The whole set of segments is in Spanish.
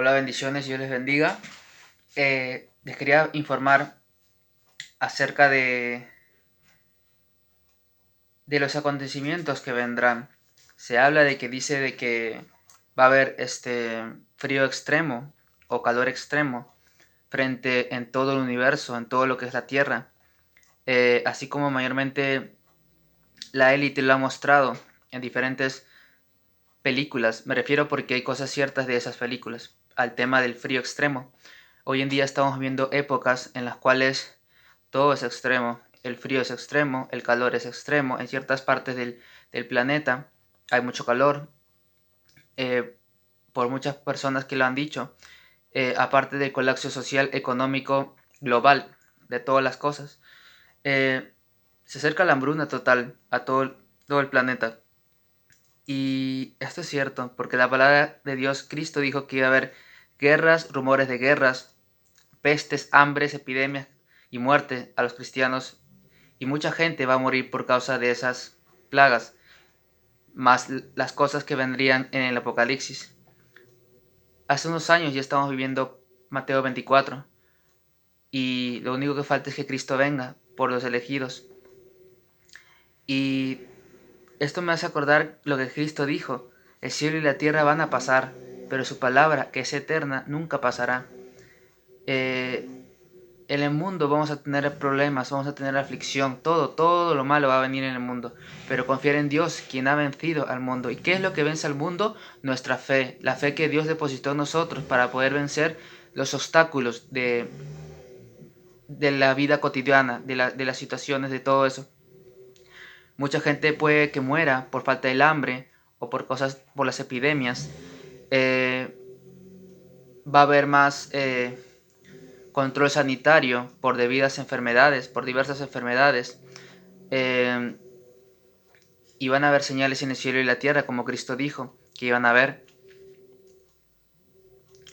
Hola, bendiciones, Dios les bendiga. Les quería informar acerca de los acontecimientos que vendrán. Se habla de que dice de que va a haber frío extremo o calor extremo frente en todo el universo, en todo lo que es la Tierra. Así como mayormente la élite lo ha mostrado en diferentes películas. Me refiero porque hay cosas ciertas de esas películas. Al tema del frío extremo. Hoy en día estamos viendo épocas en las cuales todo es extremo. El frío es extremo, el calor es extremo. En ciertas partes del planeta hay mucho calor. Por muchas personas que lo han dicho. Aparte del colapso social, económico, global, de todas las cosas. Se acerca la hambruna total a todo el planeta. Y esto es cierto, porque la palabra de Dios, Cristo dijo que iba a haber guerras, rumores de guerras, pestes, hambres, epidemias y muerte a los cristianos. Y mucha gente va a morir por causa de esas plagas, más las cosas que vendrían en el Apocalipsis. Hace unos años ya estamos viviendo Mateo 24 y lo único que falta es que Cristo venga por los elegidos. Y esto me hace acordar lo que Cristo dijo: el cielo y la tierra van a pasar, pero su palabra, que es eterna, nunca pasará. Eh, en el mundo vamos a tener problemas, vamos a tener aflicción, todo lo malo va a venir en el mundo, pero confiar en Dios, quien ha vencido al mundo. ¿Y qué es lo que vence al mundo? Nuestra fe, la fe que Dios depositó en nosotros para poder vencer los obstáculos de la vida cotidiana, de las situaciones, de todo eso. Mucha gente puede que muera por falta del hambre o por cosas, por las epidemias. Eh, Va a haber más control sanitario por debidas enfermedades, por diversas enfermedades. Eh, y van a haber señales en el cielo y la tierra, como Cristo dijo que iban a haber.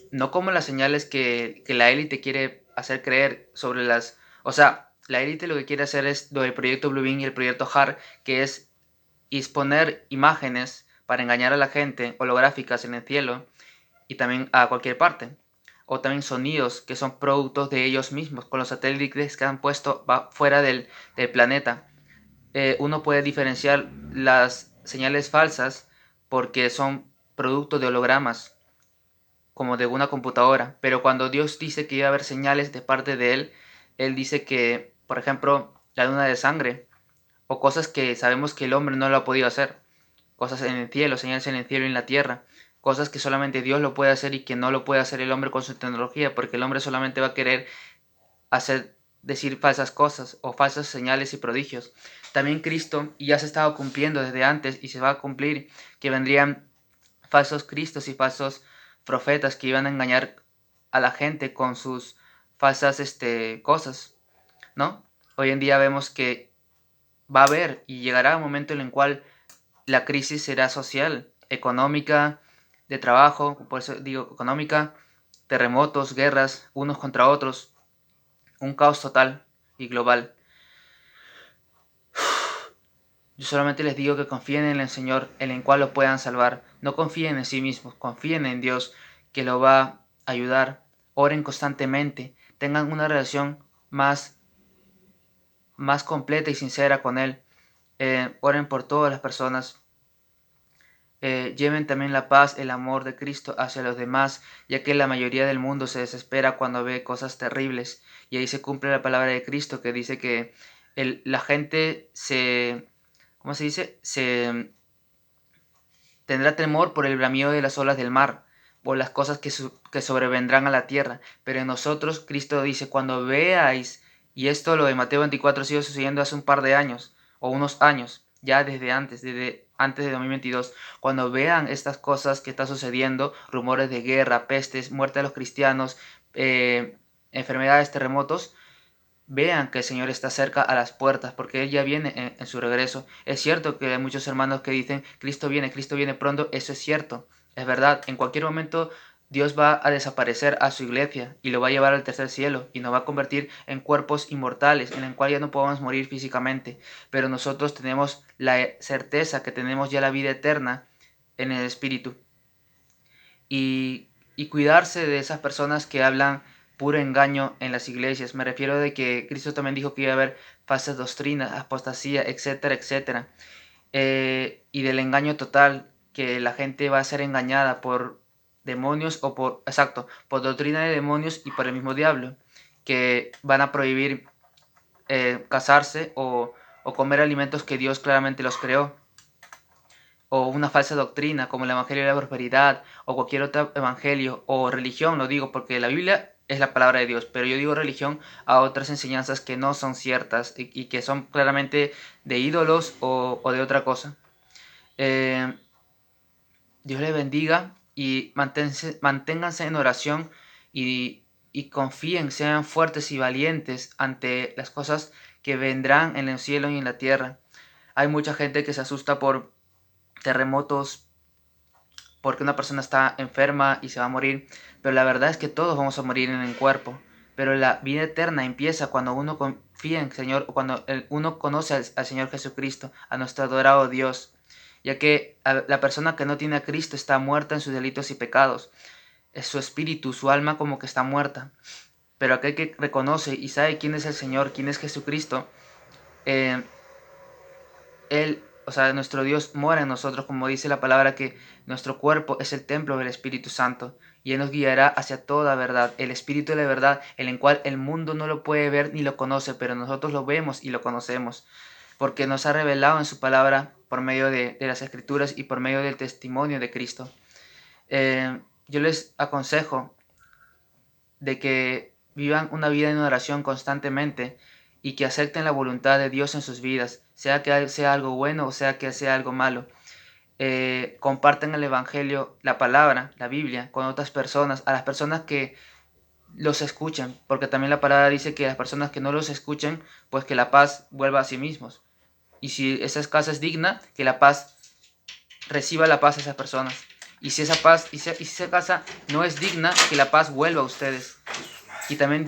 No como las señales que la élite quiere hacer creer sobre las... O sea, la élite lo que quiere hacer es lo del proyecto Bluebeam y el proyecto HAR, que es exponer imágenes para engañar a la gente, holográficas en el cielo y también a cualquier parte. O también sonidos que son productos de ellos mismos, con los satélites que han puesto fuera del planeta. Uno puede diferenciar las señales falsas porque son producto de hologramas, como de una computadora. Pero cuando Dios dice que iba a haber señales de parte de Él, Él dice que, por ejemplo, la luna de sangre, o cosas que sabemos que el hombre no lo ha podido hacer, cosas en el cielo, señales en el cielo y en la tierra, cosas que solamente Dios lo puede hacer y que no lo puede hacer el hombre con su tecnología, porque el hombre solamente va a querer hacer decir falsas cosas o falsas señales y prodigios. También Cristo, y ya se estaba cumpliendo desde antes y se va a cumplir, que vendrían falsos cristos y falsos profetas que iban a engañar a la gente con sus falsas cosas, ¿no? Hoy en día vemos que va a haber y llegará un momento en el cual la crisis será social, económica, de trabajo, por eso digo económica, terremotos, guerras, unos contra otros, un caos total y global. Yo solamente les digo que confíen en el Señor, en el cual lo puedan salvar. No confíen en sí mismos, confíen en Dios, que lo va a ayudar. Oren constantemente, tengan una relación más completa y sincera con Él. Oren por todas las personas. Lleven también la paz, el amor de Cristo hacia los demás, ya que la mayoría del mundo se desespera cuando ve cosas terribles. Y ahí se cumple la palabra de Cristo que dice que la gente ¿cómo se dice? Se tendrá temor por el bramido de las olas del mar, por las cosas que sobrevendrán a la tierra. Pero en nosotros, Cristo dice, cuando veáis, y esto lo de Mateo 24 ha sido sucediendo hace un par de años, o unos años, ya desde antes de 2022, cuando vean estas cosas que está sucediendo, rumores de guerra, pestes, muerte de los cristianos, enfermedades, terremotos, vean que el Señor está cerca a las puertas, porque Él ya viene en su regreso. Es cierto que hay muchos hermanos que dicen, Cristo viene pronto. Eso es cierto, es verdad. En cualquier momento Dios va a desaparecer a su iglesia y lo va a llevar al tercer cielo y nos va a convertir en cuerpos inmortales, en el cual ya no podamos morir físicamente. Pero nosotros tenemos la certeza que tenemos ya la vida eterna en el Espíritu. Y y cuidarse de esas personas que hablan puro engaño en las iglesias. Me refiero de que Cristo también dijo que iba a haber falsas doctrinas, apostasía, etcétera, etcétera. Y del engaño total, que la gente va a ser engañada por demonios o por doctrina de demonios y por el mismo diablo, que van a prohibir casarse o comer alimentos que Dios claramente los creó, o una falsa doctrina como el Evangelio de la Prosperidad o cualquier otro evangelio o religión, lo digo porque la Biblia es la palabra de Dios, pero yo digo religión a otras enseñanzas que no son ciertas y que son claramente de ídolos o de otra cosa. Eh, Dios les bendiga y manténganse en oración y confíen, sean fuertes y valientes ante las cosas que vendrán en el cielo y en la tierra. Hay mucha gente que se asusta por terremotos, porque una persona está enferma y se va a morir, pero la verdad es que todos vamos a morir en el cuerpo. Pero la vida eterna empieza cuando uno confía en el Señor, o cuando uno conoce al Señor Jesucristo, a nuestro adorado Dios, ya que la persona que no tiene a Cristo está muerta en sus delitos y pecados. Es su espíritu, su alma como que está muerta. Pero aquel que reconoce y sabe quién es el Señor, quién es Jesucristo, eh, Él, o sea, nuestro Dios mora en nosotros, como dice la palabra que nuestro cuerpo es el templo del Espíritu Santo, y Él nos guiará hacia toda verdad, el Espíritu de la verdad, en el cual el mundo no lo puede ver ni lo conoce, pero nosotros lo vemos y lo conocemos, porque nos ha revelado en su palabra por medio de las Escrituras y por medio del testimonio de Cristo. Yo les aconsejo de que vivan una vida en oración constantemente y que acepten la voluntad de Dios en sus vidas, sea que sea algo bueno o sea que sea algo malo. Compartan el Evangelio, la palabra, la Biblia, con otras personas, a las personas que los escuchan, porque también la palabra dice que las personas que no los escuchen, pues que la paz vuelva a sí mismos. Y si esa casa es digna, que la paz reciba la paz a esas personas. Y si esa paz, y si esa casa no es digna, que la paz vuelva a ustedes. Y también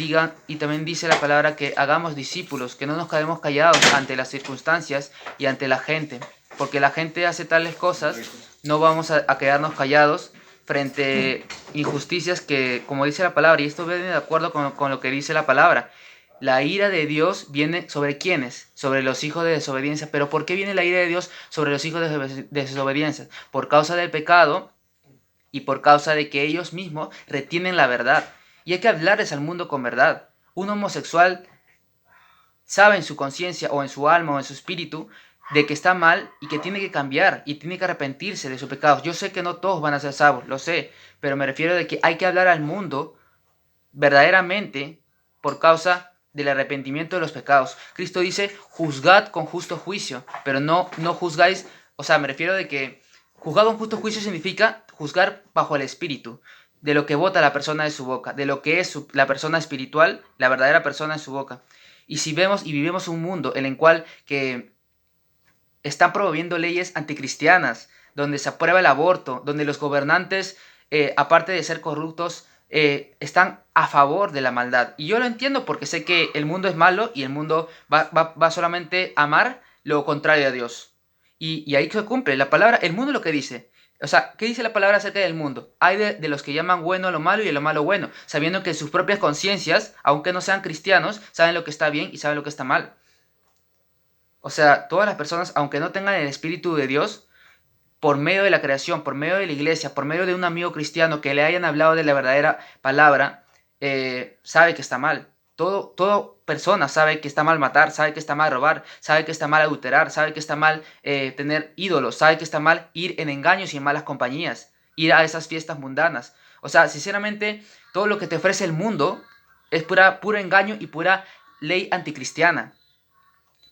dice la palabra que hagamos discípulos, que no nos quedemos callados ante las circunstancias y ante la gente, porque la gente hace tales cosas, no vamos a quedarnos callados frente a injusticias que, como dice la palabra, y esto viene de acuerdo con lo que dice la palabra, la ira de Dios viene sobre quiénes, sobre los hijos de desobediencia. Pero ¿por qué viene la ira de Dios sobre los hijos de desobediencia? Por causa del pecado y por causa de que ellos mismos retienen la verdad. Y hay que hablarles al mundo con verdad. Un homosexual sabe en su conciencia o en su alma o en su espíritu de que está mal y que tiene que cambiar y tiene que arrepentirse de sus pecados. Yo sé que no todos van a ser salvos, lo sé, pero me refiero de que hay que hablar al mundo verdaderamente por causa del arrepentimiento de los pecados. Cristo dice, juzgad con justo juicio, pero no juzgáis, o sea, me refiero de que juzgar con justo juicio significa juzgar bajo el espíritu, de lo que bota la persona de su boca, de lo que es la persona espiritual, la verdadera persona en su boca. Y si vemos y vivimos un mundo en el cual que están promoviendo leyes anticristianas, donde se aprueba el aborto, donde los gobernantes, aparte de ser corruptos, están a favor de la maldad. Y yo lo entiendo porque sé que el mundo es malo y el mundo va solamente a amar lo contrario a Dios. Y ahí se cumple la palabra, el mundo lo que dice. O sea, ¿qué dice la palabra acerca del mundo? Hay de los que llaman bueno a lo malo y a lo malo bueno, sabiendo que sus propias conciencias, aunque no sean cristianos, saben lo que está bien y saben lo que está mal. O sea, todas las personas, aunque no tengan el Espíritu de Dios, por medio de la creación, por medio de la iglesia, por medio de un amigo cristiano que le hayan hablado de la verdadera palabra, sabe que está mal. Toda persona sabe que está mal matar, sabe que está mal robar, sabe que está mal adulterar, sabe que está mal tener ídolos, sabe que está mal ir en engaños y en malas compañías, ir a esas fiestas mundanas. O sea, sinceramente, todo lo que te ofrece el mundo es puro engaño y pura ley anticristiana.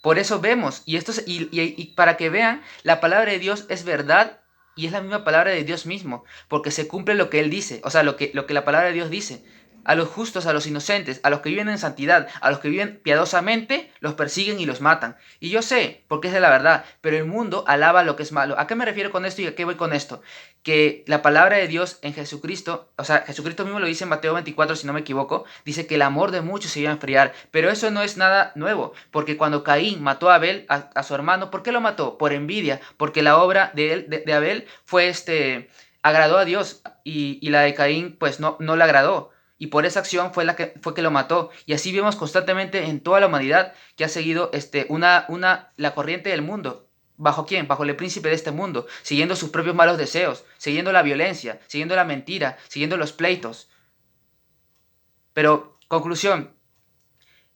Por eso vemos, y para que vean, la palabra de Dios es verdad y es la misma palabra de Dios mismo, porque se cumple lo que Él dice, o sea, lo que la palabra de Dios dice. A los justos, a los inocentes, a los que viven en santidad, a los que viven piadosamente, los persiguen y los matan. Y yo sé, porque es de la verdad, pero el mundo alaba lo que es malo. ¿A qué me refiero con esto y a qué voy con esto? Que la palabra de Dios en Jesucristo, o sea, Jesucristo mismo lo dice en Mateo 24, si no me equivoco, dice que el amor de muchos se iba a enfriar, pero eso no es nada nuevo, porque cuando Caín mató a Abel, a su hermano, ¿por qué lo mató? Por envidia, porque la obra de Abel fue agradó a Dios y la de Caín pues no le agradó. Y por esa acción fue que lo mató. Y así vemos constantemente en toda la humanidad que ha seguido la corriente del mundo. ¿Bajo quién? Bajo el príncipe de este mundo, siguiendo sus propios malos deseos, siguiendo la violencia, siguiendo la mentira, siguiendo los pleitos. Pero, conclusión,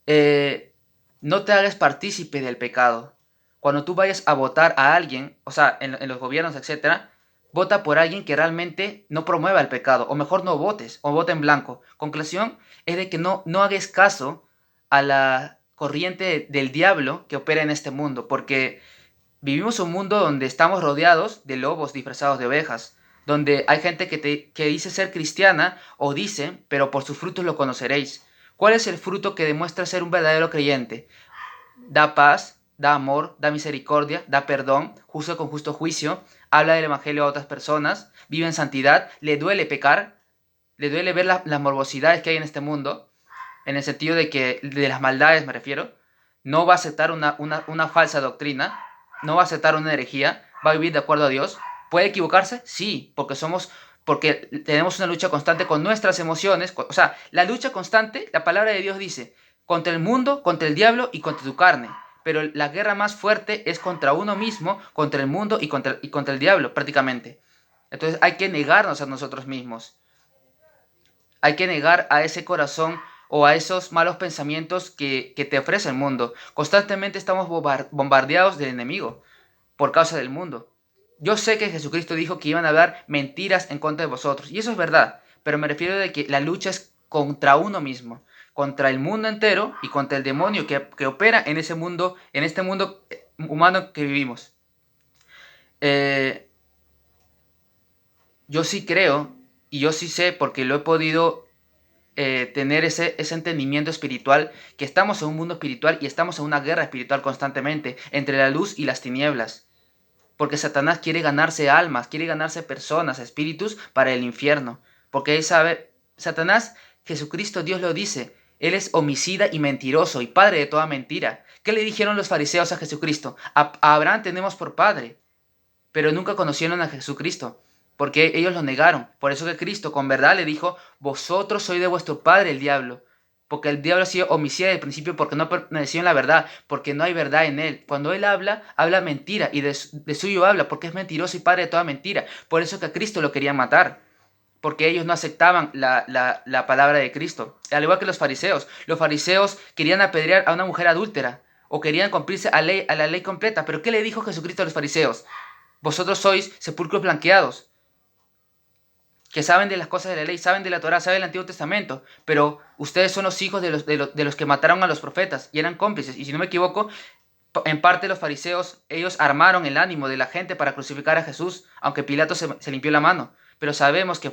eh, no te hagas partícipe del pecado. Cuando tú vayas a votar a alguien, o sea, en los gobiernos, etcétera, vota por alguien que realmente no promueva el pecado, o mejor no votes, o vota en blanco. Conclusión es de que no hagas caso a la corriente del diablo que opera en este mundo, porque vivimos un mundo donde estamos rodeados de lobos disfrazados de ovejas, donde hay gente que dice ser cristiana o dice, pero por sus frutos lo conoceréis. ¿Cuál es el fruto que demuestra ser un verdadero creyente? Da paz, da amor, da misericordia, da perdón, juzga con justo juicio, habla del evangelio a otras personas, vive en santidad, le duele pecar, le duele ver las morbosidades que hay en este mundo, en el sentido de que, de las maldades me refiero, no va a aceptar una falsa doctrina, no va a aceptar una herejía, va a vivir de acuerdo a Dios. ¿Puede equivocarse? Sí, porque tenemos una lucha constante con nuestras emociones, o sea, la lucha constante, la palabra de Dios dice, contra el mundo, contra el diablo y contra tu carne. Pero la guerra más fuerte es contra uno mismo, contra el mundo y contra el diablo, prácticamente. Entonces hay que negarnos a nosotros mismos. Hay que negar a ese corazón o a esos malos pensamientos que te ofrece el mundo. Constantemente estamos bombardeados del enemigo por causa del mundo. Yo sé que Jesucristo dijo que iban a hablar mentiras en contra de vosotros, y eso es verdad, pero me refiero de que la lucha es contra uno mismo, contra el mundo entero y contra el demonio que opera en ese mundo, en este mundo humano que vivimos. Eh, yo sí creo, y yo sí sé, porque lo he podido tener ese entendimiento espiritual, que estamos en un mundo espiritual y estamos en una guerra espiritual constantemente entre la luz y las tinieblas. Porque Satanás quiere ganarse almas, quiere ganarse personas, espíritus para el infierno. Porque él sabe, Satanás, Jesucristo, Dios lo dice, él es homicida y mentiroso y padre de toda mentira. ¿Qué le dijeron los fariseos a Jesucristo? A Abraham tenemos por padre, pero nunca conocieron a Jesucristo, porque ellos lo negaron. Por eso que Cristo con verdad le dijo, vosotros sois de vuestro padre el diablo, porque el diablo ha sido homicida desde el principio porque no permaneció en la verdad, porque no hay verdad en él. Cuando él habla, habla mentira y de suyo habla, porque es mentiroso y padre de toda mentira. Por eso que a Cristo lo querían matar, porque ellos no aceptaban la palabra de Cristo. Al igual que los fariseos querían apedrear a una mujer adúltera, o querían cumplirse a la ley completa. Pero ¿qué le dijo Jesucristo a los fariseos? Vosotros sois sepulcros blanqueados, que saben de las cosas de la ley, saben de la Torá, saben del Antiguo Testamento, pero ustedes son los hijos de los que mataron a los profetas y eran cómplices. Y si no me equivoco, en parte los fariseos, ellos armaron el ánimo de la gente para crucificar a Jesús, aunque Pilato se limpió la mano. Pero sabemos que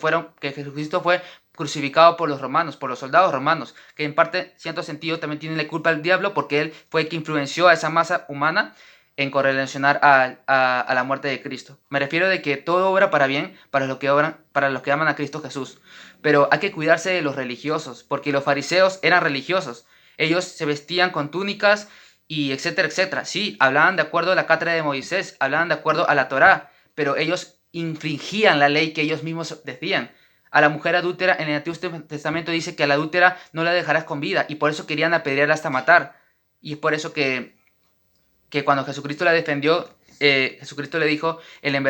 Jesucristo fue crucificado por los romanos, por los soldados romanos, que en parte, cierto sentido, también tiene la culpa al diablo, porque él fue el que influenció a esa masa humana en correlacionar a la muerte de Cristo. Me refiero de que todo obra para bien para los que aman a Cristo Jesús. Pero hay que cuidarse de los religiosos, porque los fariseos eran religiosos. Ellos se vestían con túnicas y etcétera, etcétera. Sí, hablaban de acuerdo a la cátedra de Moisés, hablaban de acuerdo a la Torá, pero ellos infringían la ley que ellos mismos decían. A la mujer adúltera en el Antiguo Testamento dice que a la adúltera no la dejarás con vida, y por eso querían apedrearla hasta matar. Y es por eso que cuando Jesucristo la defendió, Jesucristo le dijo hay un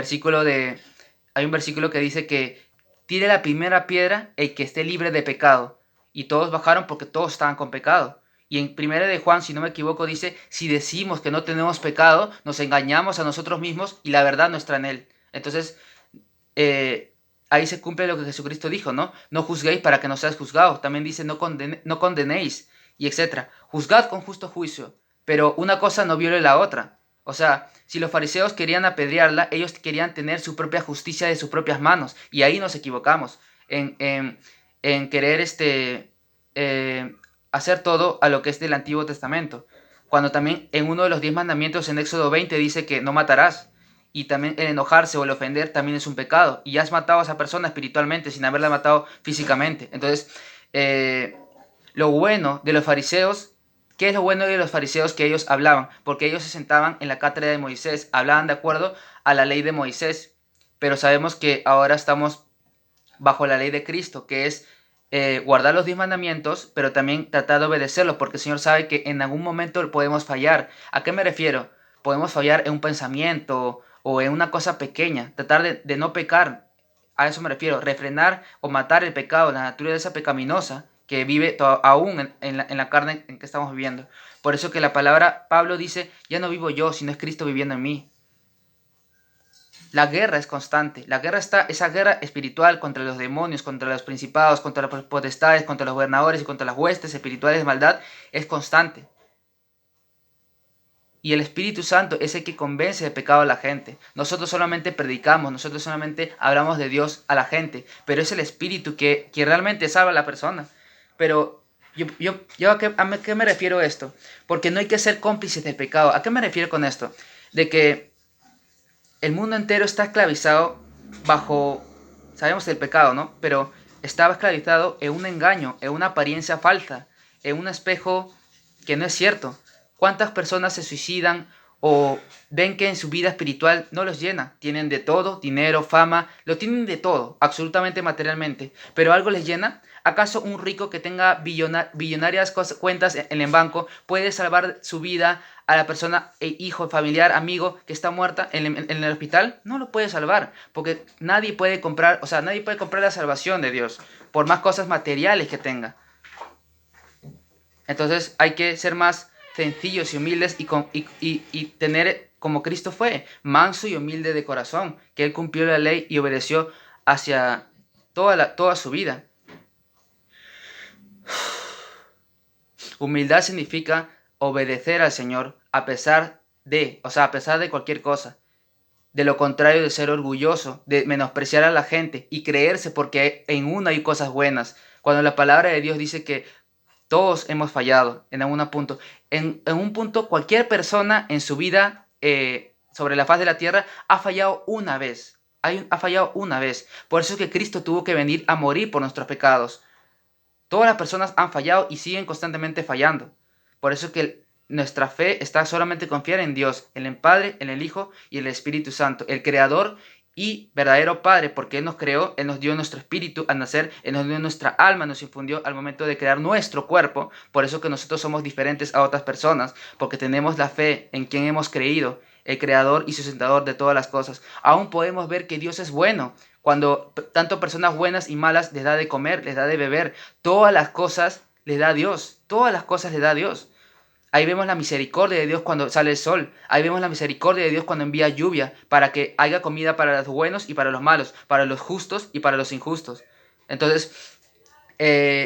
versículo que dice que tire la primera piedra el que esté libre de pecado. Y todos bajaron porque todos estaban con pecado. Y en primera de Juan, si no me equivoco, dice, si decimos que no tenemos pecado, nos engañamos a nosotros mismos y la verdad no está en él. Entonces, eh, ahí se cumple lo que Jesucristo dijo, ¿no? No juzguéis para que no seáis juzgados. También dice, no condenéis, y etcétera. Juzgad con justo juicio, pero una cosa no viole la otra. O sea, si los fariseos querían apedrearla, ellos querían tener su propia justicia de sus propias manos, y ahí nos equivocamos, en querer hacer todo a lo que es del Antiguo Testamento. Cuando también en uno de los 10 mandamientos en Éxodo 20 dice que no matarás. Y también el enojarse o el ofender también es un pecado. Y ya has matado a esa persona espiritualmente sin haberla matado físicamente. Entonces, lo bueno de los fariseos, ¿qué es lo bueno de los fariseos? Que ellos hablaban, porque ellos se sentaban en la cátedra de Moisés, hablaban de acuerdo a la ley de Moisés. pero sabemos que ahora estamos bajo la ley de Cristo, que es guardar los 10 mandamientos, pero también tratar de obedecerlos, porque el Señor sabe que en algún momento podemos fallar. ¿A qué me refiero? Podemos fallar en un pensamiento o en una cosa pequeña, tratar de no pecar. A eso me refiero, refrenar o matar el pecado, la naturaleza pecaminosa que vive aún en la carne en que estamos viviendo. Por eso que la palabra, Pablo dice, ya no vivo yo, sino es Cristo viviendo en mí. La guerra es constante. La guerra está, esa guerra espiritual contra los demonios, contra los principados, contra las potestades, contra los gobernadores y contra las huestes espirituales de maldad es constante. Y el Espíritu Santo es el que convence de pecado a la gente. Nosotros solamente predicamos, nosotros solamente hablamos de Dios a la gente, pero es el Espíritu que realmente salva a la persona. Pero yo ¿a qué me refiero esto? Porque no hay que ser cómplices del pecado. ¿A qué me refiero con esto? De que el mundo entero está esclavizado bajo, sabemos el pecado, ¿no? Pero estaba esclavizado en un engaño, en una apariencia falsa, en un espejo que no es cierto. ¿Cuántas personas se suicidan o ven que en su vida espiritual no los llena? Tienen de todo, dinero, fama, lo tienen de todo, absolutamente materialmente, pero algo les llena. ¿Acaso un rico que tenga billonarias cuentas en el banco puede salvar su vida a la persona, hijo, familiar, amigo que está muerta en el hospital? No lo puede salvar, porque nadie puede comprar, o sea, nadie puede comprar la salvación de Dios, por más cosas materiales que tenga. Entonces hay que ser más sencillos y humildes y tener como Cristo fue, manso y humilde de corazón, que Él cumplió la ley y obedeció hacia toda su vida. Humildad significa obedecer al Señor a pesar de cualquier cosa. De lo contrario de ser orgulloso, de menospreciar a la gente y creerse porque en uno hay cosas buenas. Cuando la palabra de Dios dice que todos hemos fallado en algún punto. En un punto, cualquier persona en su vida sobre la faz de la tierra ha fallado una vez. Ha fallado una vez. Por eso es que Cristo tuvo que venir a morir por nuestros pecados. Todas las personas han fallado y siguen constantemente fallando. Por eso es que nuestra fe está solamente confiar en Dios, en el Padre, en el Hijo y en el Espíritu Santo, el Creador y verdadero Padre, porque Él nos creó, Él nos dio nuestro espíritu al nacer, Él nos dio nuestra alma, nos infundió al momento de crear nuestro cuerpo. Por eso que nosotros somos diferentes a otras personas, porque tenemos la fe en quien hemos creído, el Creador y sustentador de todas las cosas. Aún podemos ver que Dios es bueno, cuando tanto personas buenas y malas les da de comer, les da de beber, todas las cosas les da Dios, todas las cosas les da Dios. Ahí vemos la misericordia de Dios cuando sale el sol. Ahí vemos la misericordia de Dios cuando envía lluvia para que haya comida para los buenos y para los malos, para los justos y para los injustos. Entonces,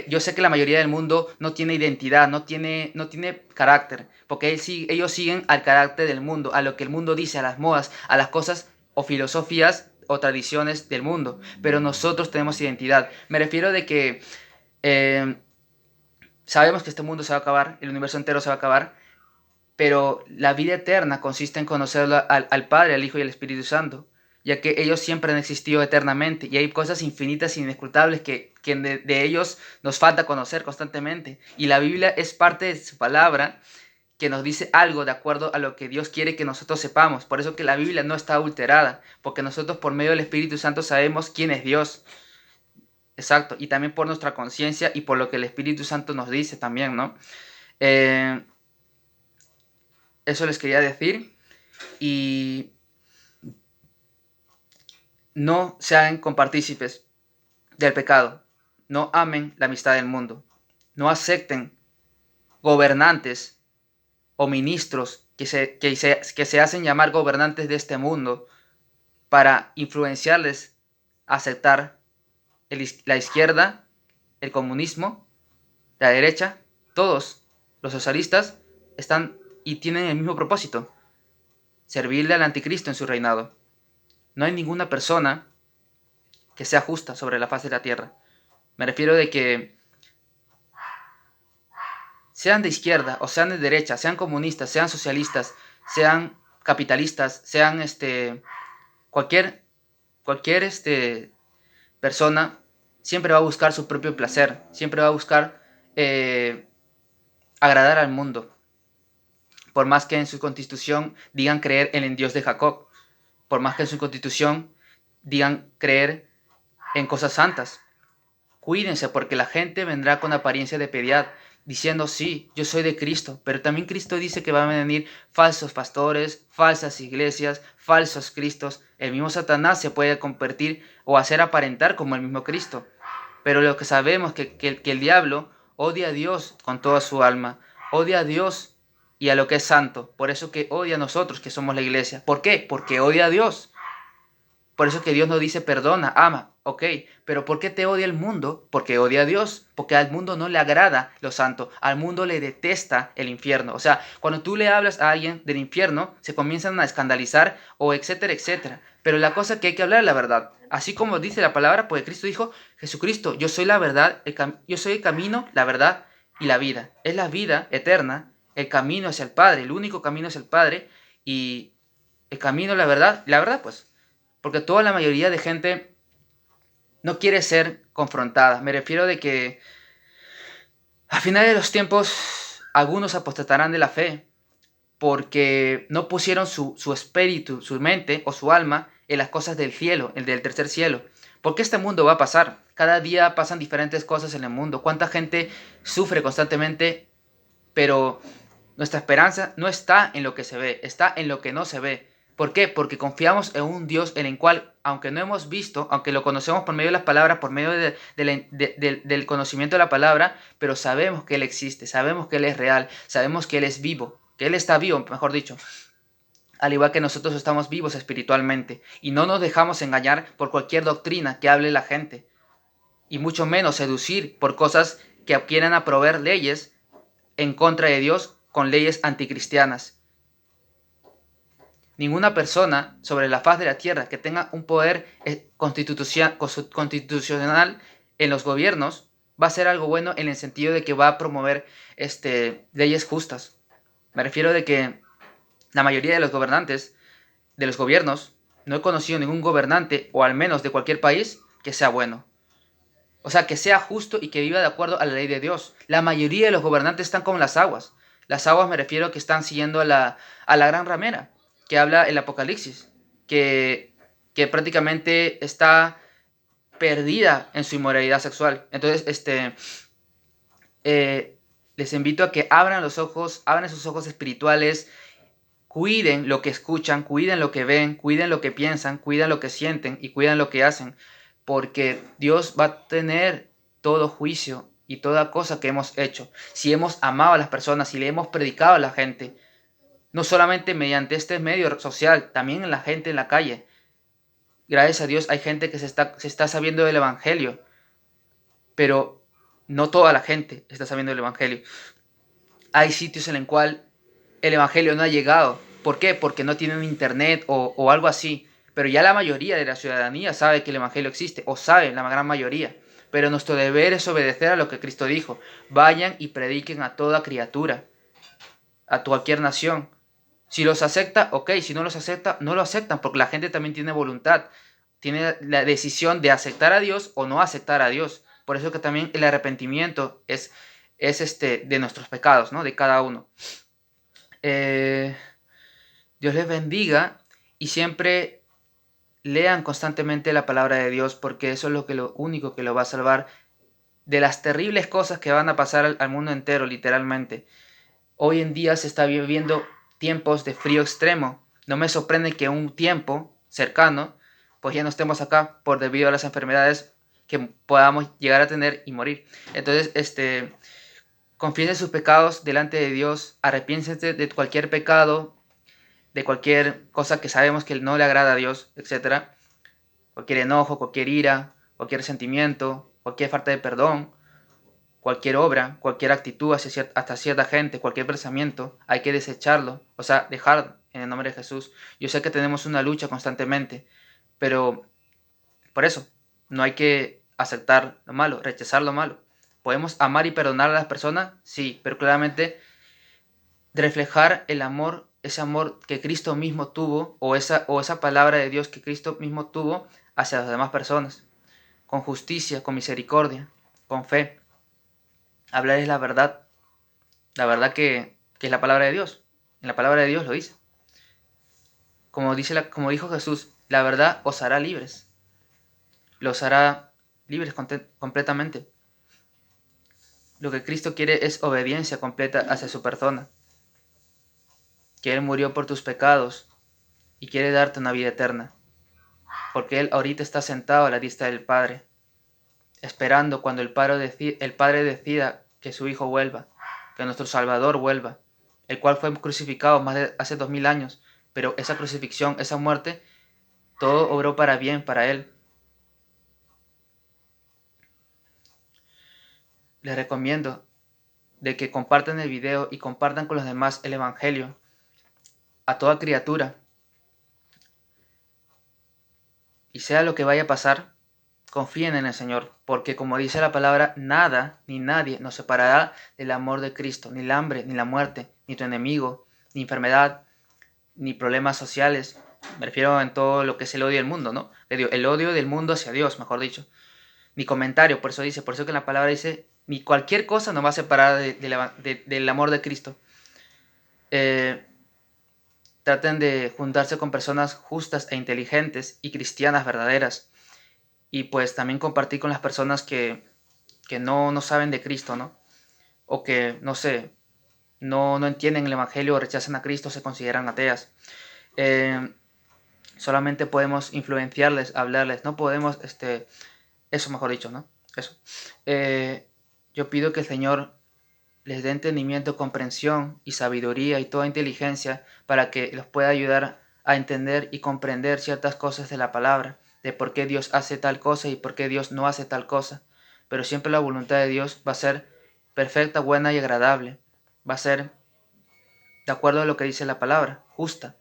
yo sé que la mayoría del mundo no tiene identidad, no tiene carácter, porque ellos siguen al carácter del mundo, a lo que el mundo dice, a las modas, a las cosas o filosofías o tradiciones del mundo. Pero nosotros tenemos identidad. Me refiero de que eh, sabemos que este mundo se va a acabar, el universo entero se va a acabar, pero la vida eterna consiste en conocer al Padre, al Hijo y al Espíritu Santo, ya que ellos siempre han existido eternamente y hay cosas infinitas e inescrutables que de ellos nos falta conocer constantemente. Y la Biblia es parte de su palabra que nos dice algo de acuerdo a lo que Dios quiere que nosotros sepamos. Por eso que la Biblia no está adulterada, porque nosotros por medio del Espíritu Santo sabemos quién es Dios. Exacto, y también por nuestra conciencia y por lo que el Espíritu Santo nos dice también, ¿no? Eh, Eso les quería decir. Y no sean compartícipes del pecado. No amen la amistad del mundo. No acepten gobernantes o ministros que se hacen llamar gobernantes de este mundo para influenciarles a aceptar la izquierda, el comunismo, la derecha. Todos los socialistas están y tienen el mismo propósito: servirle al anticristo en su reinado. No hay ninguna persona que sea justa sobre la faz de la tierra. Me refiero de que sean de izquierda o sean de derecha, sean comunistas, sean socialistas, sean capitalistas, sean cualquier persona, siempre va a buscar su propio placer, siempre va a buscar agradar al mundo. Por más que en su constitución digan creer en el Dios de Jacob, por más que en su constitución digan creer en cosas santas. Cuídense porque la gente vendrá con apariencia de piedad, diciendo, sí, yo soy de Cristo, pero también Cristo dice que van a venir falsos pastores, falsas iglesias, falsos cristos. El mismo Satanás se puede convertir o hacer aparentar como el mismo Cristo. Pero lo que sabemos que el diablo odia a Dios con toda su alma, odia a Dios y a lo que es santo. Por eso que odia a nosotros que somos la iglesia. ¿Por qué? Porque odia a Dios. Por eso que Dios no dice perdona, ama, ok, pero ¿por qué te odia el mundo? Porque odia a Dios, porque al mundo no le agrada lo santo, al mundo le detesta el infierno. O sea, cuando tú le hablas a alguien del infierno, se comienzan a escandalizar o etcétera, etcétera. Pero la cosa que hay que hablar es la verdad. Así como dice la palabra, porque Cristo dijo, Jesucristo, yo soy la verdad, yo soy el camino, la verdad y la vida. Es la vida eterna, el camino hacia el Padre, el único camino hacia el Padre y el camino, la verdad pues. Porque toda la mayoría de gente no quiere ser confrontada. Me refiero de que a final de los tiempos algunos apostatarán de la fe porque no pusieron su espíritu, su mente o su alma en las cosas del cielo, el del tercer cielo. Porque este mundo va a pasar. Cada día pasan diferentes cosas en el mundo. ¿Cuánta gente sufre constantemente? Pero nuestra esperanza no está en lo que se ve, está en lo que no se ve. ¿Por qué? Porque confiamos en un Dios en el cual, aunque no hemos visto, aunque lo conocemos por medio de las palabras, por medio del conocimiento de la palabra, pero sabemos que Él existe, sabemos que Él es real, sabemos que Él es vivo, que Él está vivo, mejor dicho. Al igual que nosotros estamos vivos espiritualmente y no nos dejamos engañar por cualquier doctrina que hable la gente y mucho menos seducir por cosas que quieran aprobar leyes en contra de Dios con leyes anticristianas. Ninguna persona sobre la faz de la tierra que tenga un poder constitucional en los gobiernos va a hacer algo bueno en el sentido de que va a promover leyes justas. Me refiero de que la mayoría de los gobernantes, de los gobiernos, no he conocido ningún gobernante, o al menos de cualquier país, que sea bueno. O sea, que sea justo y que viva de acuerdo a la ley de Dios. La mayoría de los gobernantes están como las aguas. Las aguas me refiero a que están siguiendo a la gran ramera, que habla el Apocalipsis, que prácticamente está perdida en su inmoralidad sexual. Entonces, les invito a que abran sus ojos espirituales, cuiden lo que escuchan, cuiden lo que ven, cuiden lo que piensan, cuiden lo que sienten y cuiden lo que hacen, porque Dios va a tener todo juicio y toda cosa que hemos hecho. Si hemos amado a las personas, si le hemos predicado a la gente, no solamente mediante este medio social, también en la gente en la calle. Gracias a Dios hay gente que se está sabiendo del Evangelio, pero no toda la gente está sabiendo del Evangelio. Hay sitios en el cual el Evangelio no ha llegado. ¿Por qué? Porque no tienen internet o algo así. Pero ya la mayoría de la ciudadanía sabe que el Evangelio existe, o sabe la gran mayoría. Pero nuestro deber es obedecer a lo que Cristo dijo. Vayan y prediquen a toda criatura, a cualquier nación. Si los acepta, ok. Si no los acepta, no lo aceptan, porque la gente también tiene voluntad. Tiene la decisión de aceptar a Dios o no aceptar a Dios. Por eso que también el arrepentimiento es de nuestros pecados, ¿no? De cada uno. Dios les bendiga y siempre lean constantemente la palabra de Dios porque eso es lo único que lo va a salvar de las terribles cosas que van a pasar al mundo entero, literalmente. Hoy en día se está viviendo tiempos de frío extremo. No me sorprende que un tiempo cercano, pues ya no estemos acá por debido a las enfermedades que podamos llegar a tener y morir. Entonces, confiesen sus pecados delante de Dios, arrepiéntense de cualquier pecado, de cualquier cosa que sabemos que no le agrada a Dios, etcétera. Cualquier enojo, cualquier ira, cualquier sentimiento, cualquier falta de perdón, cualquier obra, cualquier actitud hasta cierta gente, cualquier pensamiento, hay que desecharlo, o sea, dejar en el nombre de Jesús. Yo sé que tenemos una lucha constantemente, pero por eso no hay que aceptar lo malo, rechazar lo malo. ¿Podemos amar y perdonar a las personas? Sí, pero claramente reflejar el amor, ese amor que Cristo mismo tuvo, o esa palabra de Dios que Cristo mismo tuvo hacia las demás personas, con justicia, con misericordia, con fe. Hablar es la verdad que es la palabra de Dios. En la palabra de Dios lo dice. Como dijo Jesús, la verdad os hará libres. los hará libres completamente. Lo que Cristo quiere es obediencia completa hacia su persona, que Él murió por tus pecados y quiere darte una vida eterna, porque Él ahorita está sentado a la diestra del Padre, esperando cuando el Padre decida que su Hijo vuelva, que nuestro Salvador vuelva, el cual fue crucificado hace 2000 años, pero esa crucifixión, esa muerte, todo obró para bien para Él. Les recomiendo de que compartan el video y compartan con los demás el Evangelio a toda criatura. Y sea lo que vaya a pasar, confíen en el Señor, porque como dice la palabra, nada ni nadie nos separará del amor de Cristo, ni el hambre, ni la muerte, ni tu enemigo, ni enfermedad, ni problemas sociales. Me refiero en todo lo que es el odio del mundo, ¿no? El odio del mundo hacia Dios, mejor dicho. Ni comentario, por eso que la palabra dice, ni cualquier cosa nos va a separar del amor de Cristo. Traten de juntarse con personas justas e inteligentes y cristianas verdaderas. Y pues también compartir con las personas que no saben de Cristo, ¿no? O que, no sé, no entienden el Evangelio o rechazan a Cristo, se consideran ateas. Solamente podemos influenciarles, hablarles, no podemos, eso mejor dicho, ¿no? Eso. Yo pido que el Señor les dé entendimiento, comprensión y sabiduría y toda inteligencia para que los pueda ayudar a entender y comprender ciertas cosas de la palabra, de por qué Dios hace tal cosa y por qué Dios no hace tal cosa. Pero siempre la voluntad de Dios va a ser perfecta, buena y agradable. Va a ser de acuerdo a lo que dice la palabra, justa.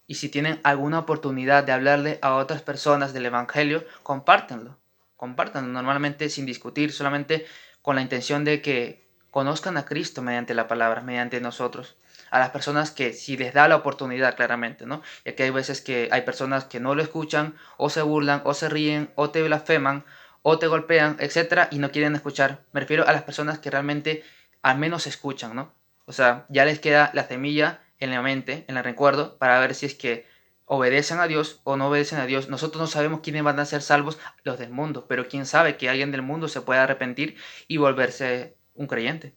Y si tienen alguna oportunidad de hablarle a otras personas del Evangelio, compártanlo. Compártanlo normalmente sin discutir, solamente con la intención de que conozcan a Cristo mediante la palabra, mediante nosotros. A las personas que si les da la oportunidad, claramente, ¿no? Ya que hay veces que hay personas que no lo escuchan, o se burlan, o se ríen, o te blasfeman, o te golpean, etcétera, y no quieren escuchar. Me refiero a las personas que realmente al menos escuchan, ¿no? O sea, ya les queda la semilla en la mente, en el recuerdo, para ver si es que obedecen a Dios o no obedecen a Dios. Nosotros no sabemos quiénes van a ser salvos, los del mundo, pero quién sabe que alguien del mundo se pueda arrepentir y volverse un creyente.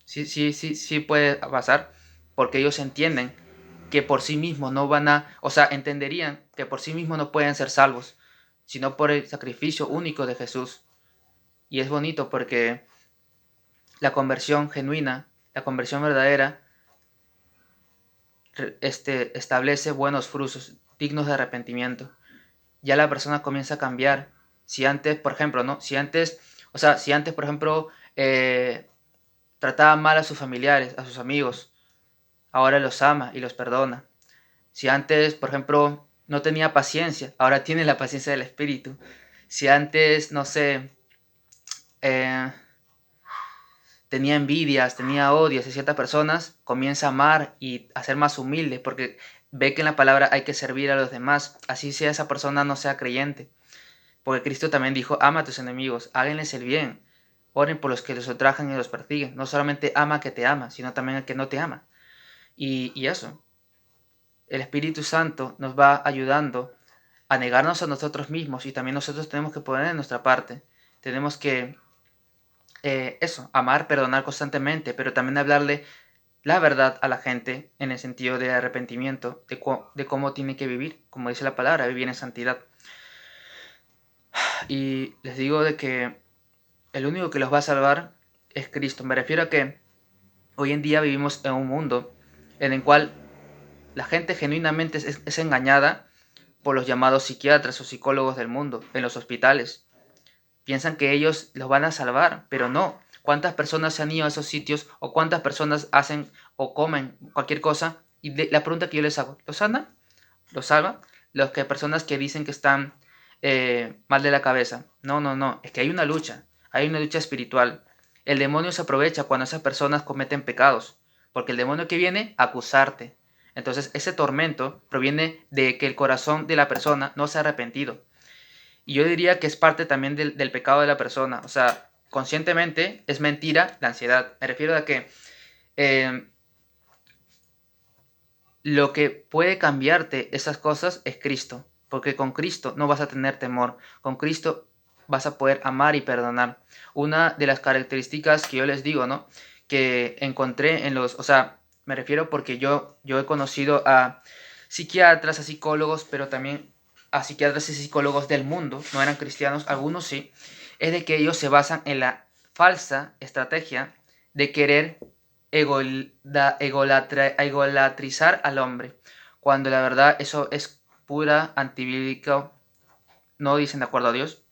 Sí puede pasar, porque ellos entienden que por sí mismos no van a, o sea, entenderían que por sí mismos no pueden ser salvos, sino por el sacrificio único de Jesús. Y es bonito porque la conversión genuina, la conversión verdadera, establece buenos frutos dignos de arrepentimiento. Ya la persona comienza a cambiar. Si antes, por ejemplo, ¿no? Si antes, por ejemplo, trataba mal a sus familiares, a sus amigos, ahora los ama y los perdona. Si antes, por ejemplo, no tenía paciencia, ahora tiene la paciencia del Espíritu. Si antes, no sé, eh, tenía envidias, tenía odios de ciertas personas, comienza a amar y a ser más humilde porque ve que en la palabra hay que servir a los demás, así sea esa persona no sea creyente. Porque Cristo también dijo, ama a tus enemigos, háganles el bien, oren por los que los ultrajan y los persiguen. No solamente ama a que te ama, sino también a que no te ama. Y eso, el Espíritu Santo nos va ayudando a negarnos a nosotros mismos y también nosotros tenemos que poner en nuestra parte. Tenemos que amar, perdonar constantemente, pero también hablarle la verdad a la gente en el sentido de arrepentimiento, de cómo tiene que vivir, como dice la palabra, vivir en santidad. Y les digo de que el único que los va a salvar es Cristo. Me refiero a que hoy en día vivimos en un mundo en el cual la gente genuinamente es engañada por los llamados psiquiatras o psicólogos del mundo en los hospitales. Piensan que ellos los van a salvar, pero no. ¿Cuántas personas se han ido a esos sitios o cuántas personas hacen o comen cualquier cosa? Y la pregunta que yo les hago, ¿lo sana? ¿Lo salva? Los que personas que dicen que están mal de la cabeza. No. Es que hay una lucha espiritual. El demonio se aprovecha cuando esas personas cometen pecados, porque el demonio que viene a acusarte. Entonces ese tormento proviene de que el corazón de la persona no se ha arrepentido. Y yo diría que es parte también del pecado de la persona. O sea, conscientemente es mentira la ansiedad. Me refiero a que eh, lo que puede cambiarte esas cosas es Cristo. porque con Cristo no vas a tener temor, con Cristo vas a poder amar y perdonar. Una de las características que yo les digo, ¿no? Que encontré en los, o sea, me refiero porque yo he conocido a psiquiatras, a psicólogos, pero también a psiquiatras y psicólogos del mundo, no eran cristianos, algunos sí, es de que ellos se basan en la falsa estrategia de querer egolatrizar al hombre, cuando la verdad eso es pura antibíblica, no dicen de acuerdo a Dios.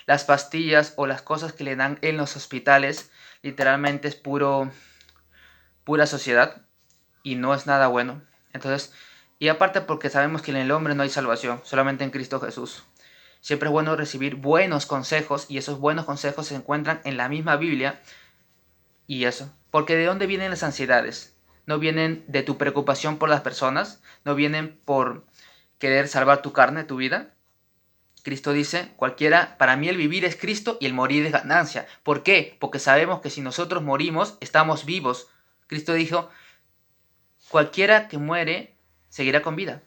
Las pastillas o las cosas que le dan en los hospitales literalmente es pura sociedad y no es nada bueno. Entonces, y aparte porque sabemos que en el hombre no hay salvación, solamente en Cristo Jesús. Siempre es bueno recibir buenos consejos y esos buenos consejos se encuentran en la misma Biblia y eso. Porque ¿de dónde vienen las ansiedades? No vienen de tu preocupación por las personas, no vienen por querer salvar tu carne, tu vida. Cristo dice, cualquiera, para mí el vivir es Cristo y el morir es ganancia. ¿Por qué? Porque sabemos que si nosotros morimos, estamos vivos. Cristo dijo, cualquiera que muere seguirá con vida.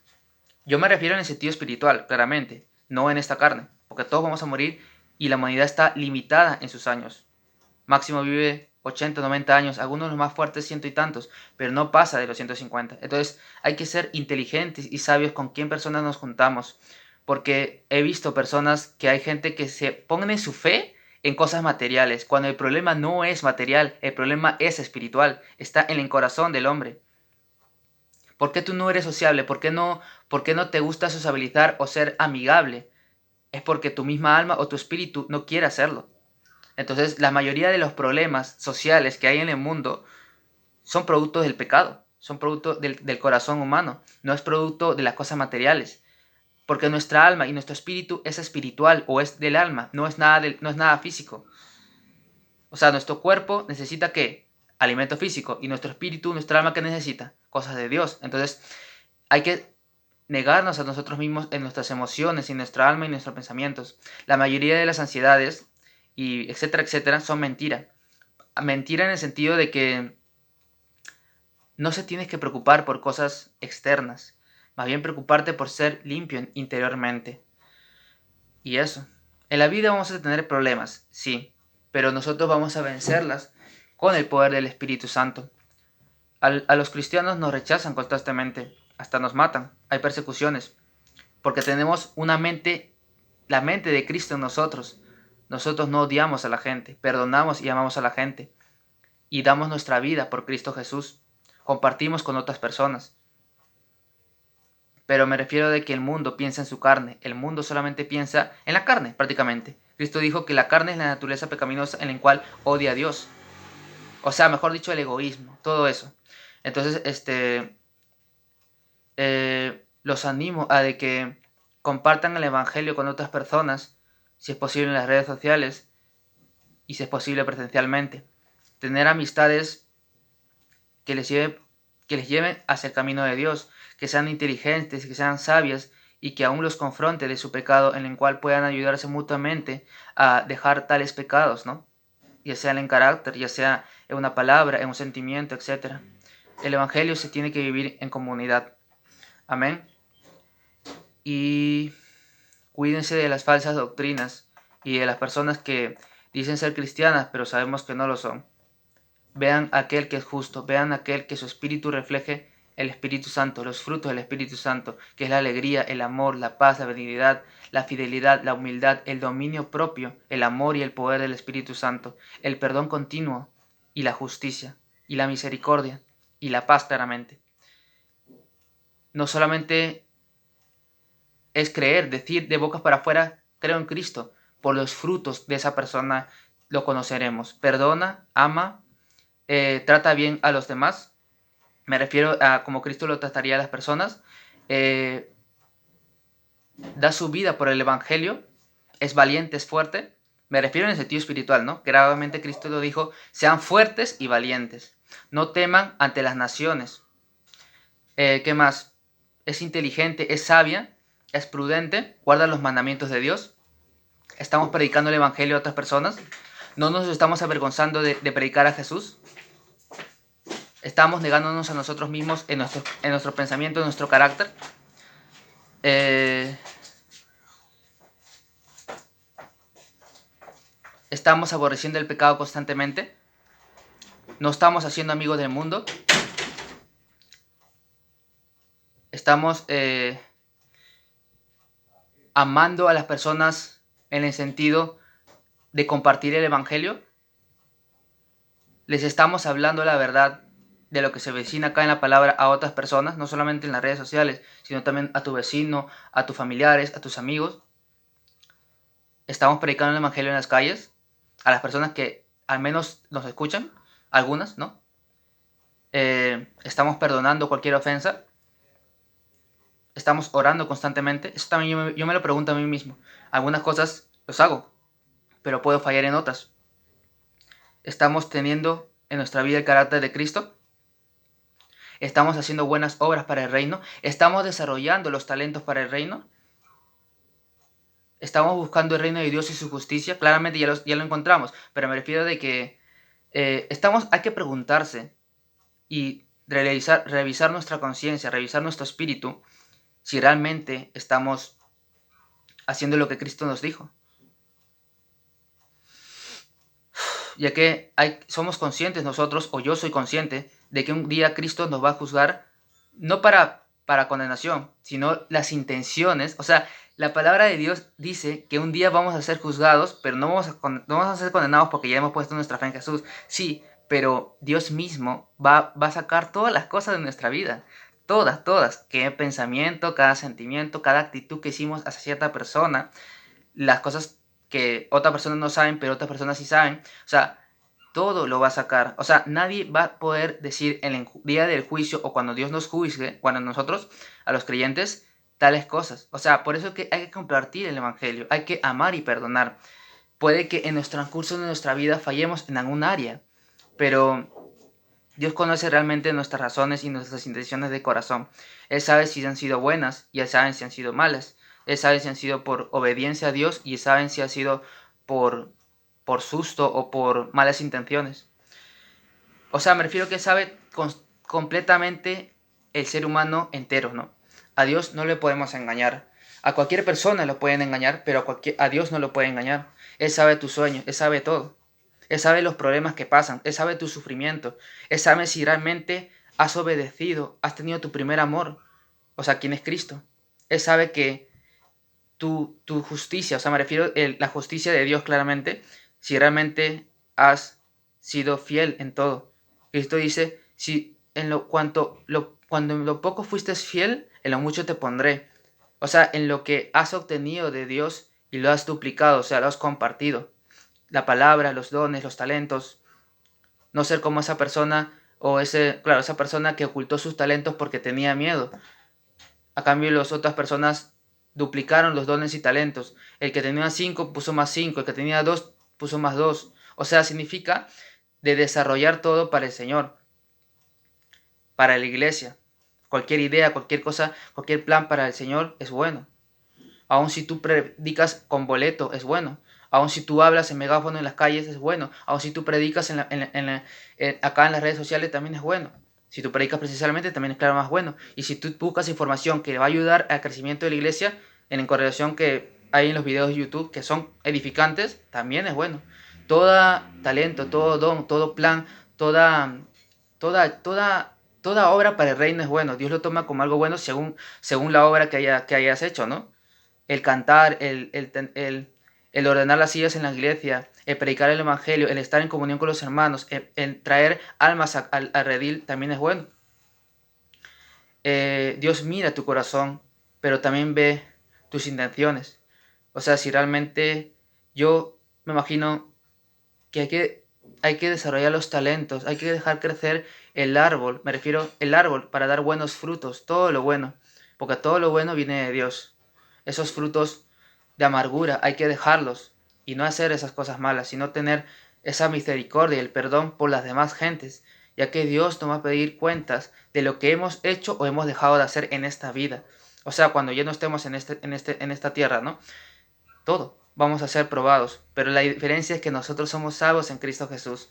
Yo me refiero en el sentido espiritual, claramente, no en esta carne, porque todos vamos a morir y la humanidad está limitada en sus años. Máximo vive 80, 90 años, algunos los más fuertes ciento y tantos, pero no pasa de los 150. Entonces hay que ser inteligentes y sabios con quién personas nos juntamos, porque he visto personas que hay gente que se ponen su fe en cosas materiales, cuando el problema no es material, el problema es espiritual, está en el corazón del hombre. ¿Por qué tú no eres sociable? Por qué no te gusta sociabilizar o ser amigable? Es porque tu misma alma o tu espíritu no quiere hacerlo. Entonces, la mayoría de los problemas sociales que hay en el mundo son producto del pecado, son producto del corazón humano, no es producto de las cosas materiales. Porque nuestra alma y nuestro espíritu es espiritual o es del alma, no es nada físico. O sea, nuestro cuerpo necesita ¿qué? Alimento físico. Y nuestro espíritu, nuestra alma, ¿qué necesita? Cosas de Dios. Entonces, hay que negarnos a nosotros mismos en nuestras emociones, y nuestra alma y nuestros pensamientos. La mayoría de las ansiedades, y etcétera, etcétera, son mentira. Mentira en el sentido de que no se tienes que preocupar por cosas externas. Más bien preocuparte por ser limpio interiormente. Y eso. En la vida vamos a tener problemas, sí, pero nosotros vamos a vencerlas con el poder del Espíritu Santo. A los cristianos nos rechazan constantemente, hasta nos matan, hay persecuciones, porque tenemos una mente, la mente de Cristo en nosotros. Nosotros no odiamos a la gente, perdonamos y amamos a la gente, y damos nuestra vida por Cristo Jesús, compartimos con otras personas. Pero me refiero de que el mundo piensa en su carne. El mundo solamente piensa en la carne, prácticamente. Cristo dijo que la carne es la naturaleza pecaminosa en la cual odia a Dios. O sea, mejor dicho, el egoísmo, todo eso. Entonces, los animo a de que compartan el evangelio con otras personas, si es posible en las redes sociales y si es posible presencialmente. Tener amistades que que les lleven hacia el camino de Dios, que sean inteligentes, que sean sabias y que aún los confronte de su pecado, en el cual puedan ayudarse mutuamente a dejar tales pecados, ¿no? Ya sea en carácter, ya sea en una palabra, en un sentimiento, etc. El Evangelio se tiene que vivir en comunidad. Amén. Y cuídense de las falsas doctrinas y de las personas que dicen ser cristianas, pero sabemos que no lo son. Vean aquel que es justo, vean aquel que su espíritu refleje el Espíritu Santo, los frutos del Espíritu Santo, que es la alegría, el amor, la paz, la benignidad, la fidelidad, la humildad, el dominio propio, el amor y el poder del Espíritu Santo, el perdón continuo y la justicia y la misericordia y la paz claramente. No solamente es creer, decir de bocas para afuera, creo en Cristo, por los frutos de esa persona lo conoceremos. Perdona, ama, trata bien a los demás. Me refiero a como Cristo lo trataría a las personas. Da su vida por el Evangelio. Es valiente, es fuerte. Me refiero en el sentido espiritual, ¿no? Gravemente Cristo lo dijo, sean fuertes y valientes. No teman ante las naciones. ¿Qué más? Es inteligente, es sabia, es prudente, guarda los mandamientos de Dios. Estamos predicando el Evangelio a otras personas. No nos estamos avergonzando de predicar a Jesús. Estamos negándonos a nosotros mismos en nuestro pensamiento, en nuestro carácter. Eh, estamos aborreciendo el pecado constantemente. No estamos haciendo amigos del mundo. Estamos amando a las personas en el sentido de compartir el evangelio. Les estamos hablando la verdad de lo que se vecina acá en la palabra a otras personas, no solamente en las redes sociales, sino también a tu vecino, a tus familiares, a tus amigos. Estamos predicando el evangelio en las calles, a las personas que al menos nos escuchan, algunas, ¿no? Estamos perdonando cualquier ofensa. Estamos orando constantemente. Eso también yo me lo pregunto a mí mismo. Algunas cosas los hago, pero puedo fallar en otras. Estamos teniendo en nuestra vida el carácter de Cristo. Estamos haciendo buenas obras para el reino. Estamos desarrollando los talentos para el reino. Estamos buscando el reino de Dios y su justicia. Claramente ya lo encontramos, pero me refiero de que hay que preguntarse y revisar nuestra conciencia, revisar nuestro espíritu, si realmente estamos haciendo lo que Cristo nos dijo. Ya que somos conscientes nosotros, o yo soy consciente, de que un día Cristo nos va a juzgar, no para condenación, sino las intenciones. O sea, la palabra de Dios dice que un día vamos a ser juzgados, pero no vamos a ser condenados porque ya hemos puesto nuestra fe en Jesús. Sí, pero Dios mismo va a sacar todas las cosas de nuestra vida. Todas. Cada pensamiento, cada sentimiento, cada actitud que hicimos hacia cierta persona, las cosas que otras personas no saben, pero otras personas sí saben. O sea, todo lo va a sacar. O sea, nadie va a poder decir en el día del juicio o cuando Dios nos juzgue, cuando nosotros, a los creyentes, tales cosas. O sea, por eso es que hay que compartir el evangelio, hay que amar y perdonar. Puede que en el transcurso de nuestra vida fallemos en algún área, pero Dios conoce realmente nuestras razones y nuestras intenciones de corazón. Él sabe si han sido buenas y Él sabe si han sido malas. Él sabe si han sido por obediencia a Dios y Él sabe si ha sido por susto o por malas intenciones. O sea, me refiero que sabe completamente el ser humano entero, ¿no? A Dios no le podemos engañar. A cualquier persona lo pueden engañar, pero a Dios no lo puede engañar. Él sabe tus sueños, Él sabe todo. Él sabe los problemas que pasan, Él sabe tu sufrimiento. Él sabe si realmente has obedecido, has tenido tu primer amor. O sea, ¿quién es Cristo? Él sabe que tu justicia, o sea, me refiero a la justicia de Dios claramente, si realmente has sido fiel en todo. Cristo dice, si cuando en lo poco fuiste fiel, en lo mucho te pondré. O sea, en lo que has obtenido de Dios y lo has duplicado, o sea, lo has compartido. La palabra, los dones, los talentos. No ser como esa persona esa persona que ocultó sus talentos porque tenía miedo. A cambio, las otras personas duplicaron los dones y talentos. El que tenía 5 puso más 5, el que tenía 2 puso más 2. O sea, significa de desarrollar todo para el Señor, para la iglesia. Cualquier idea, cualquier cosa, cualquier plan para el Señor es bueno. Aun si tú predicas con boleto, es bueno. Aun si tú hablas en megáfono en las calles, es bueno. Aun si tú predicas acá en las redes sociales, también es bueno. Si tú predicas precisamente, también es claro más bueno. Y si tú buscas información que va a ayudar al crecimiento de la iglesia, en correlación que hay en los videos de YouTube, que son edificantes, también es bueno. Todo talento, todo don, todo plan, toda, toda, toda obra para el reino es bueno. Dios lo toma como algo bueno según la obra que hayas hecho, ¿no? El cantar, el ordenar las sillas en la iglesia, el predicar el evangelio, el estar en comunión con los hermanos, el traer almas al redil también es bueno. Dios mira tu corazón, pero también ve tus intenciones. O sea, si realmente yo me imagino que hay que desarrollar los talentos, hay que dejar crecer el árbol, me refiero el árbol para dar buenos frutos, todo lo bueno, porque todo lo bueno viene de Dios. Esos frutos de amargura hay que dejarlos y no hacer esas cosas malas, sino tener esa misericordia y el perdón por las demás gentes, ya que Dios nos va a pedir cuentas de lo que hemos hecho o hemos dejado de hacer en esta vida. O sea, cuando ya no estemos en esta tierra, ¿no? Todo vamos a ser probados, pero la diferencia es que nosotros somos salvos en Cristo Jesús.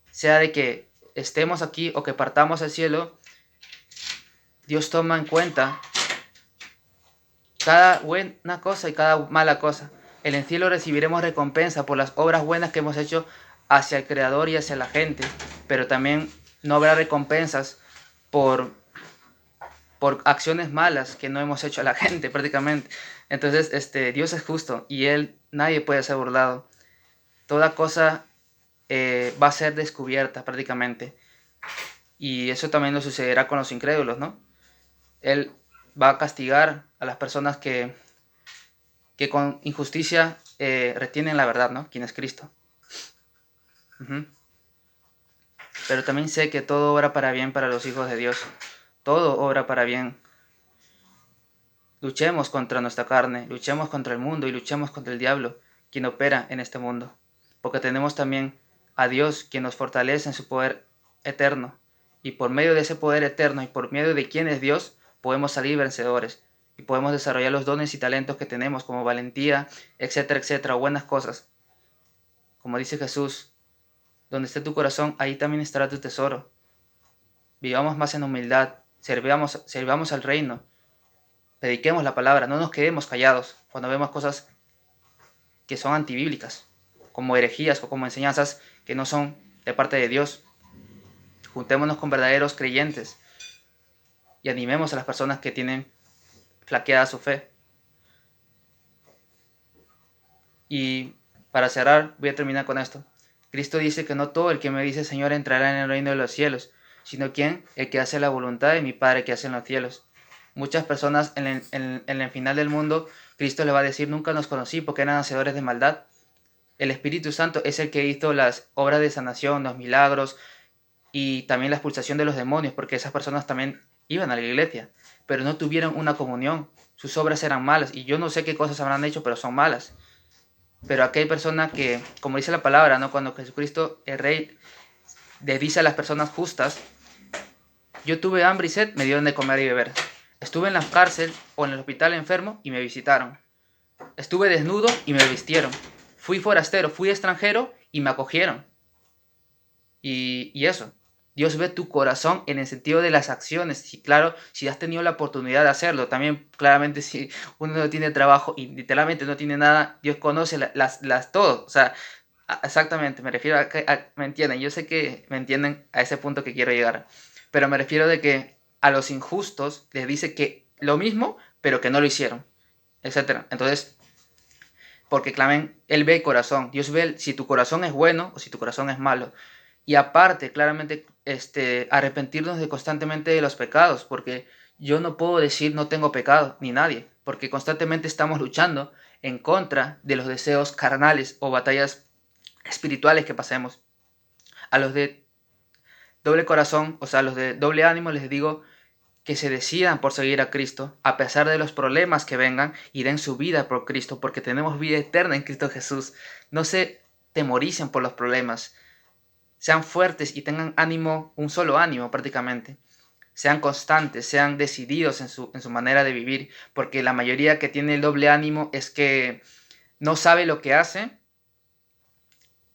Sea de que estemos aquí o que partamos al cielo, Dios toma en cuenta cada buena cosa y cada mala cosa. En el cielo recibiremos recompensa por las obras buenas que hemos hecho hacia el Creador y hacia la gente, pero también no habrá recompensas por acciones malas que no hemos hecho a la gente prácticamente. Entonces, Dios es justo y nadie puede ser burlado. Toda cosa va a ser descubierta prácticamente. Y eso también nos sucederá con los incrédulos, ¿no? Él va a castigar a las personas que con injusticia retienen la verdad, ¿no? ¿Quién es Cristo? Pero también sé que todo obra para bien para los hijos de Dios. Todo obra para bien. Luchemos contra nuestra carne, luchemos contra el mundo y luchemos contra el diablo, quien opera en este mundo. Porque tenemos también a Dios, quien nos fortalece en su poder eterno. Y por medio de ese poder eterno y por medio de quien es Dios, podemos salir vencedores. Y podemos desarrollar los dones y talentos que tenemos, como valentía, etcétera, etcétera, o buenas cosas. Como dice Jesús, donde esté tu corazón, ahí también estará tu tesoro. Vivamos más en humildad, sirvamos al reino, prediquemos la palabra, no nos quedemos callados cuando vemos cosas que son antibíblicas, como herejías o como enseñanzas que no son de parte de Dios. Juntémonos con verdaderos creyentes y animemos a las personas que tienen flaqueada su fe. Y para cerrar, voy a terminar con esto. Cristo dice que no todo el que me dice Señor entrará en el reino de los cielos, sino el que hace la voluntad de mi Padre que hace en los cielos. Muchas personas en el final del mundo, Cristo le va a decir, nunca nos conocí porque eran hacedores de maldad. El Espíritu Santo es el que hizo las obras de sanación, los milagros y también la expulsación de los demonios, porque esas personas también iban a la iglesia, pero no tuvieron una comunión. Sus obras eran malas y yo no sé qué cosas habrán hecho, pero son malas. Pero aquí hay personas que, como dice la palabra, ¿no? Cuando Jesucristo, el Rey, les dice a las personas justas, yo tuve hambre y sed, me dieron de comer y beber. Estuve en la cárcel o en el hospital enfermo y me visitaron. Estuve desnudo y me vistieron. Fui forastero, fui extranjero y me acogieron. Y eso, Dios ve tu corazón en el sentido de las acciones. Y claro, si has tenido la oportunidad de hacerlo, también claramente si uno no tiene trabajo y literalmente no tiene nada, Dios conoce las todo. O sea, exactamente, me refiero me entienden, yo sé que me entienden a ese punto que quiero llegar. Pero me refiero de que a los injustos les dice que lo mismo, pero que no lo hicieron, etcétera. Entonces, porque clamen, Él ve el corazón. Dios ve si tu corazón es bueno o si tu corazón es malo. Y aparte, claramente, arrepentirnos constantemente de los pecados, porque yo no puedo decir no tengo pecado, ni nadie, porque constantemente estamos luchando en contra de los deseos carnales o batallas espirituales que pasemos. A los de doble corazón, o sea, a los de doble ánimo les digo que se decidan por seguir a Cristo, a pesar de los problemas que vengan, y den su vida por Cristo, porque tenemos vida eterna en Cristo Jesús. No se temoricen por los problemas. Sean fuertes y tengan ánimo, un solo ánimo prácticamente. Sean constantes, sean decididos en su manera de vivir, porque la mayoría que tiene el doble ánimo es que no sabe lo que hace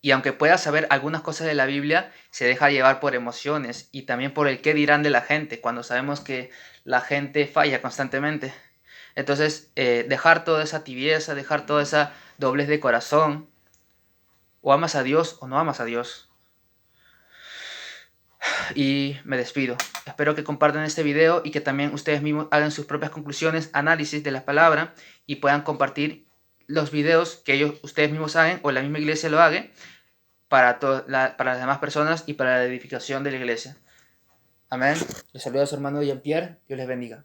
y aunque pueda saber algunas cosas de la Biblia, se deja llevar por emociones y también por el qué dirán de la gente, cuando sabemos que la gente falla constantemente. Entonces, dejar toda esa tibieza, dejar toda esa doblez de corazón, o amas a Dios o no amas a Dios. Y me despido. Espero que compartan este video y que también ustedes mismos hagan sus propias conclusiones, análisis de la palabra y puedan compartir los videos que ustedes mismos hagan o la misma iglesia lo haga para las demás personas y para la edificación de la iglesia. Amén. Les saluda a su hermano Jean-Pierre. Dios les bendiga.